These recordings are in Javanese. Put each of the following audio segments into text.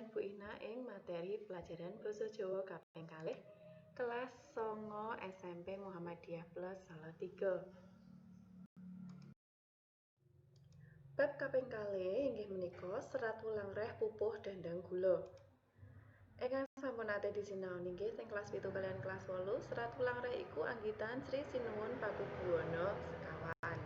kalian Bu Ina ing materi pelajaran Basa Jawa kaping kalih kelas 9 SMP Muhammadiyah Plus Salatiga. Bab kaping kalih inggih menika serat wulang reh pupuh dandang gula. Ingkang sampun ate disinaoni nggih teng kelas 7 kalian kelas 8, serat wulang reh iku anggitan Sri Sinuwun Pakubuwana sekawan.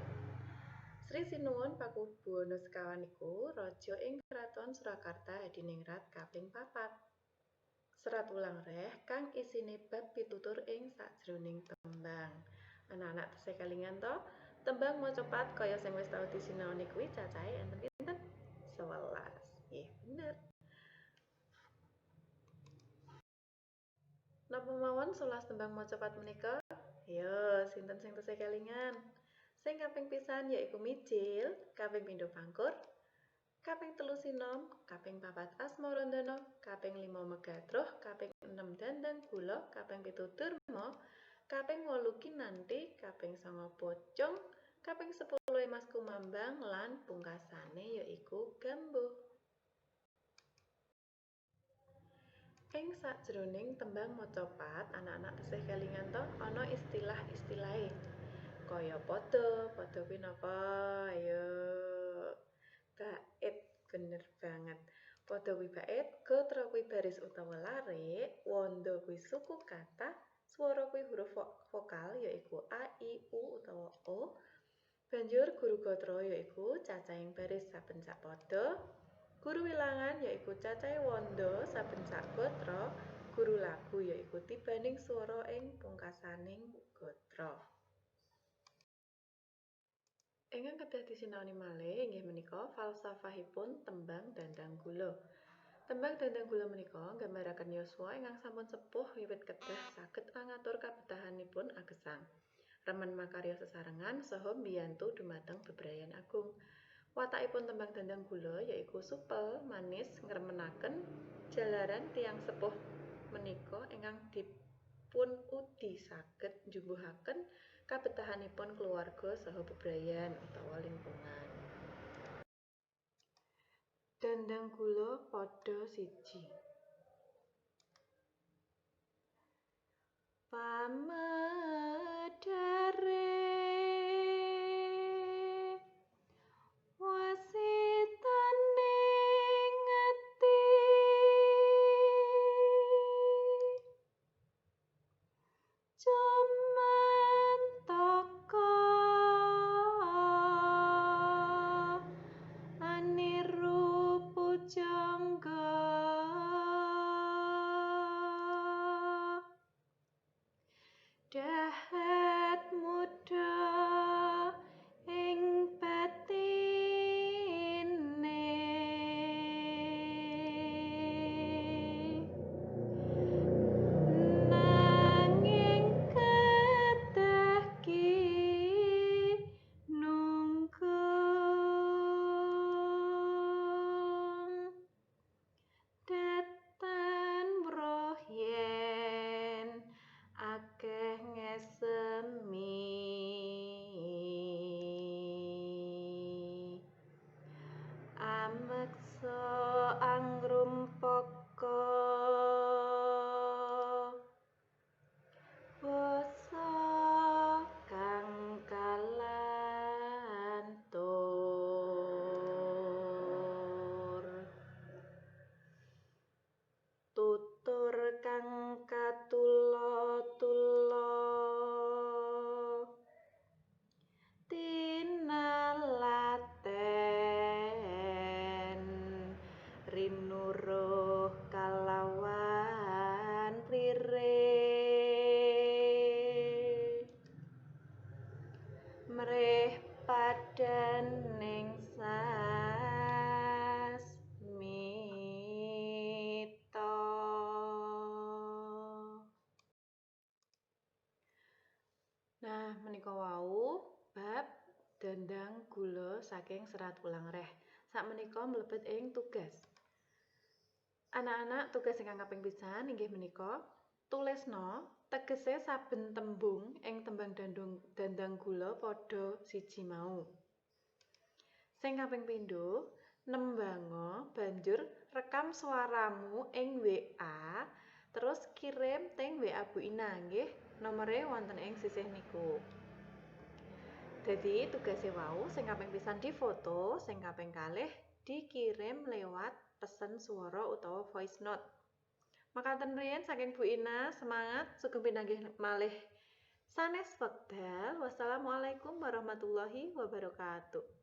Sri Sinuwun Pakubuwana sekawan iku raja ing Kraton Surakarta Hadiningrat kaping 4. Serat wulang reh kang isine bab pitutur ing sajroning tembang. Anak-anak tesih kelingan to? Tembang maca pat kaya sing wis tau disinaoni kuwi cacahe enten pinten? 11. Nggih, bener. Napa mawon 11 tembang maca pat menika? Ayo, sinten sing tesih kelingan? Sing kaping pisan yaiku mijil, kaping pindho pangkur, kaping 3 sinom, kaping 4 asmarandana, kaping 5 megatruh, kaping 6 dandang gula, kaping 7 durma, kaping 8 kinanti, kaping 9 pocong, kaping 10 Mas Kumambang lan pungkasane yaiku gambuh. Ing sajroning tembang maca pat, anak-anak tesih kelingan to ana istilah-istilahe. Kaya padha kuwi napa? Ayo. Bait, bener banget. Padha kuwi bait, gatra kuwi baris utawa larik, wanda kuwi suku kata, swara kuwi huruf vokal yaiku a, i, u utawa o. Banjur guru gatra yaiku cacahing baris saben sak pada. Guru wilangan yaiku cacahing wanda saben sak gatra. Guru lagu yaiku tibaning swara ing pungkasaning gatra. Ingkang kedah disinaoni malih inggih menika falsafahipun tembang dandang gula. Tembang dandang gula menika nggambaraken yuswa ingkang sampun sepuh wiwit kedah saged ngatur kabetahanipun agesang. Remen makarya sesarengan saha mbiyantu dumateng bebrayan agung. Watakipun tembang dandang gula yaiku supel, manis, ngremenaken jalaran tiyang sepuh menika ingkang dipun udi saged njumbuhaken kabetahanipun keluarga saha bebrayan utawa lingkungan. Dandang gula padha siji. Pamedare wasitane ngati jamantaka aniru pujangga dahat muda ing batine nanging kedah nunggung datan mroh yen akeh ngesemi ameksa angrumpaka basa kang kalantur tutur kang katula-tula tinalaten rinuruh kalawan ririh mrih padaning sasmita. Nah, menika wau bab dandang gula saking serat wulang reh. Sakmenika mlebet ing tugas. Anak-anak, tugas ingkang kaping pisan inggih menika tulisna tegese saben tembung ing tembang dandang gula padha siji mau. Sing kaping pindho, Nembanga banjur rekam suaramu ing WA terus kirim teng WA Bu Ina nggih. Nomere wonten ing sisih niku. Dadi tugase wau sing kaping pisan difoto, sing kaping kalih dikirim lewat pesen suara utawa voice note. Makaten riyen saking Bu Ina, semangat sugeng pinanggih malih sanes wekdal. Wassalamualaikum warahmatullahi wabarakatuh.